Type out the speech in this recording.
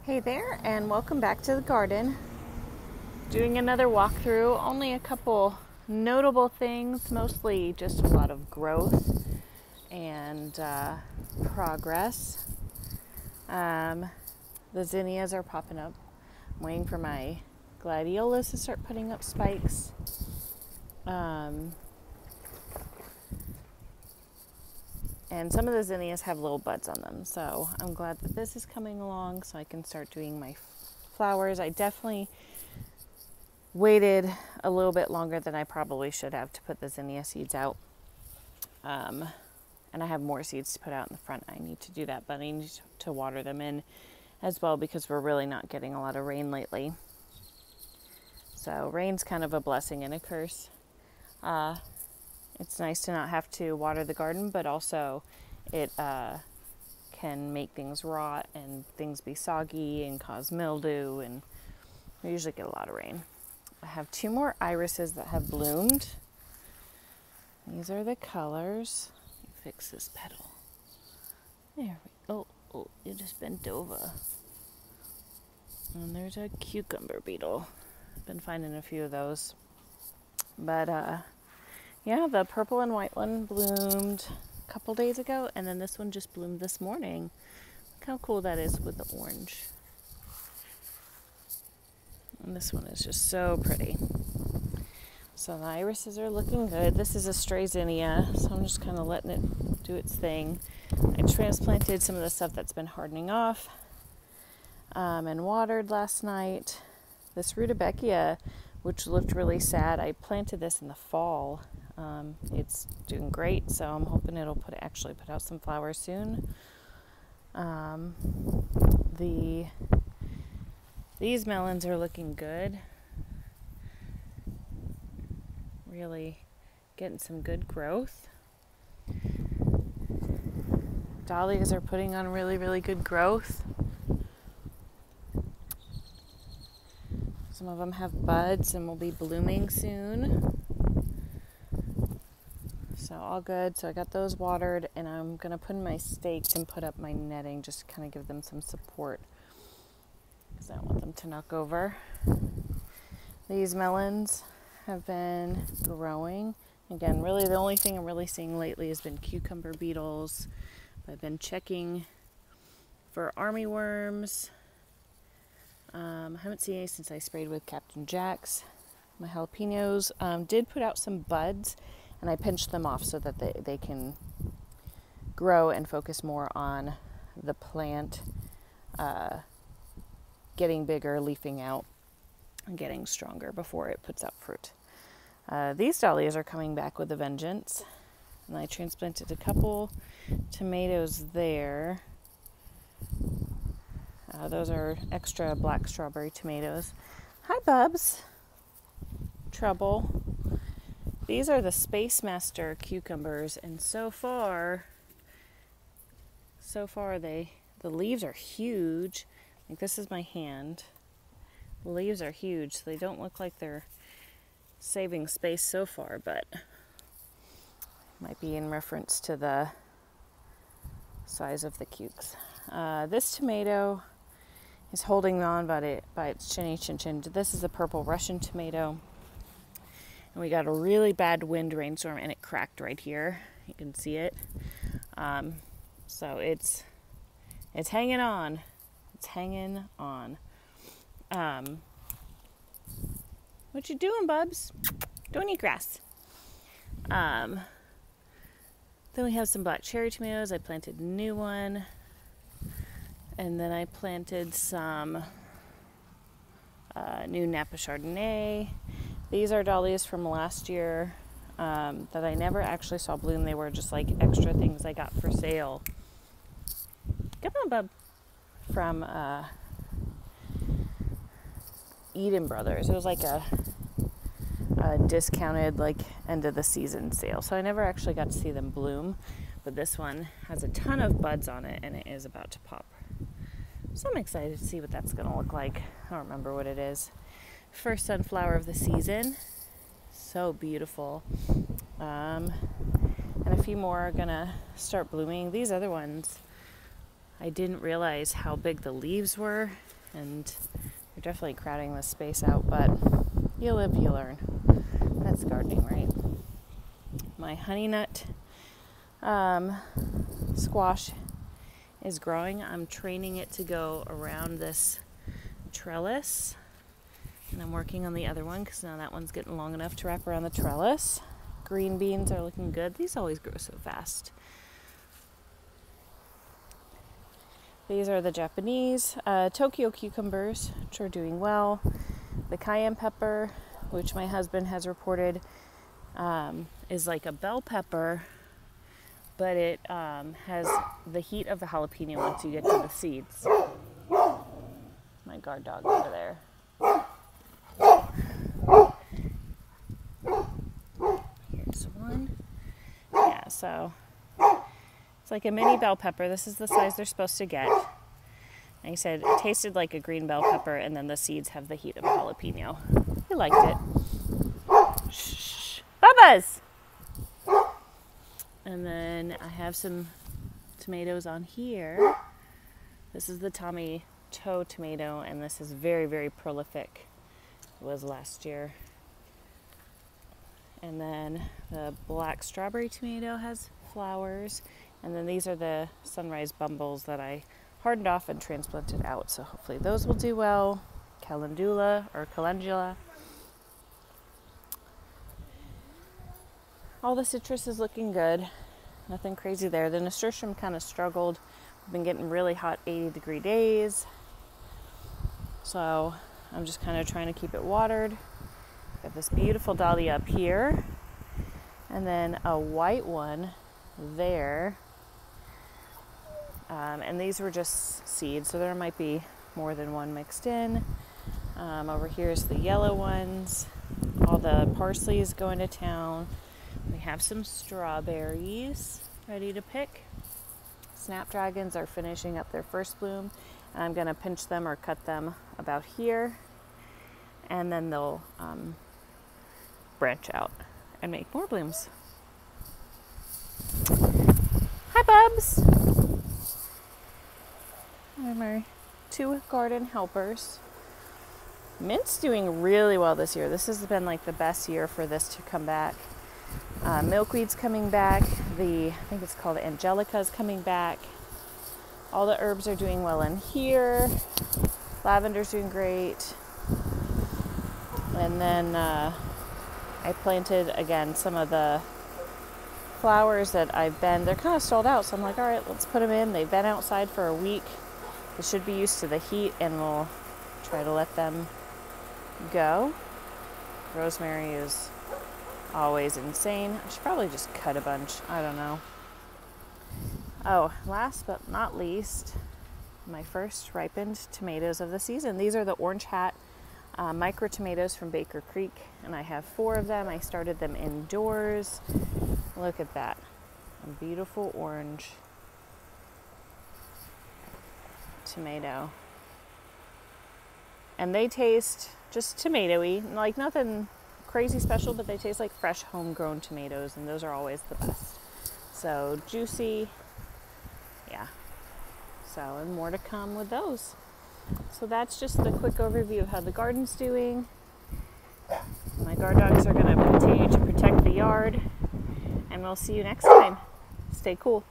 Hey there, and welcome back to the garden. Doing another walkthrough, only a couple notable things, mostly just a lot of growth and progress. The zinnias are popping up. I'm waiting for my gladiolas to start putting up spikes. And some of the zinnias have little buds on them, so I'm glad that this is coming along so I can start doing my flowers. I definitely waited a little bit longer than I probably should have to put the zinnia seeds out. And I have more seeds to put out in the front. I need to do that, but I need to water them in as well because we're really not getting a lot of rain lately. So rain's kind of a blessing and a curse. It's nice to not have to water the garden, but also it can make things rot and things be soggy and cause mildew, and we usually get a lot of rain. I have 2 more irises that have bloomed. These are the colors. Let me fix this petal. There we go. Oh, it just bent over. And there's a cucumber beetle. I've been finding a few of those. But yeah, the purple and white one bloomed a couple days ago, and then this one just bloomed this morning. Look how cool that is with the orange. And this one is just so pretty. So the irises are looking good. This is a stray zinnia, so I'm just kind of letting it do its thing. I transplanted some of the stuff that's been hardening off and watered last night. This rudbeckia, which looked really sad, I planted this in the fall. It's doing great, so I'm hoping it'll actually put out some flowers soon. These melons are looking good. Really getting some good growth. Dahlias are putting on really, really good growth. Some of them have buds and will be blooming soon. So all good. So I got those watered, and I'm going to put in my stakes and put up my netting just to kind of give them some support because I don't want them to knock over. These melons have been growing. Again, really the only thing I'm really seeing lately has been cucumber beetles. I've been checking for armyworms. I haven't seen any since I sprayed with Captain Jack's. My jalapenos did put out some buds, and I pinched them off so that they can grow and focus more on the plant getting bigger, leafing out, and getting stronger before it puts out fruit. These dahlias are coming back with a vengeance, and I transplanted a couple tomatoes there. Those are extra black strawberry tomatoes. Hi, Bubs. Trouble. These are the Space Master cucumbers, and so far the leaves are huge. Like, this is my hand. The leaves are huge, so they don't look like they're saving space so far, but might be in reference to the size of the cukes. This tomato is holding on by its chinny chin chin. This is a purple Russian tomato. And we got a really bad wind rainstorm, and it cracked right here. You can see it. So it's hanging on. It's hanging on. What you doing, Bubs? Don't eat grass. Then we have some black cherry tomatoes. I planted a new one. And then I planted some new Napa Chardonnay. These are dahlias from last year that I never actually saw bloom. They were just like extra things I got for sale. Come on, bub. From Eden Brothers. It was like a discounted, like, end of the season sale. So I never actually got to see them bloom. But this one has a ton of buds on it, and it is about to pop. So I'm excited to see what that's going to look like. I don't remember what it is. First sunflower of the season. So beautiful. And a few more are going to start blooming. These other ones I didn't realize how big the leaves were, and they're definitely crowding this space out, but you live, you learn. That's gardening, right? My honey nut squash is growing. I'm training it to go around this trellis, and I'm working on the other one because now that one's getting long enough to wrap around the trellis. Green beans are looking good. These always grow so fast. These are the Japanese Tokyo cucumbers, which are doing well. The cayenne pepper, which my husband has reported is like a bell pepper, but it has the heat of the jalapeno once you get to the seeds. My guard dog over there. Here's one. Yeah, so it's like a mini bell pepper. This is the size they're supposed to get. And he said it tasted like a green bell pepper, and then the seeds have the heat of a jalapeno. He liked it. Shh. Bubba's! And then I have some tomatoes on here. This is the Tommy Toe tomato, and this is very, very prolific. It was last year. And then the black strawberry tomato has flowers. And then these are the sunrise bumbles that I hardened off and transplanted out. So hopefully those will do well. Calendula. All the citrus is looking good. Nothing crazy there. The nasturtium kind of struggled. We've been getting really hot 80-degree days. So I'm just kind of trying to keep it watered. Got this beautiful dahlia up here. And then a white one there. And these were just seeds, so there might be more than one mixed in. Over here is the yellow ones. All the parsley is going to town. We have some strawberries ready to pick. Snapdragons are finishing up their first bloom. And I'm going to pinch them or cut them about here. And then they'll branch out and make more blooms. Hi, Bubs! Are my two garden helpers. Mint's doing really well this year. This has been like the best year for this to come back. Milkweed's coming back. I think it's called Angelica is coming back. All the herbs are doing well in here. Lavender's doing great. And then I planted again some of the flowers that they're kind of stalled out. So I'm like, all right, let's put them in. They've been outside for a week. They should be used to the heat, and we'll try to let them go. Rosemary is always insane. I should probably just cut a bunch. I don't know. Oh, last but not least, my first ripened tomatoes of the season. These are the Orange Hat micro tomatoes from Baker Creek, and I have 4 of them. I started them indoors. Look at that. A beautiful orange tomato. And they taste just tomatoey, like nothing crazy special, but they taste like fresh homegrown tomatoes, and those are always the best. So juicy. Yeah. So, and more to come with those. So that's just the quick overview of how the garden's doing. My guard dogs are going to continue to protect the yard, and we'll see you next time. Stay cool.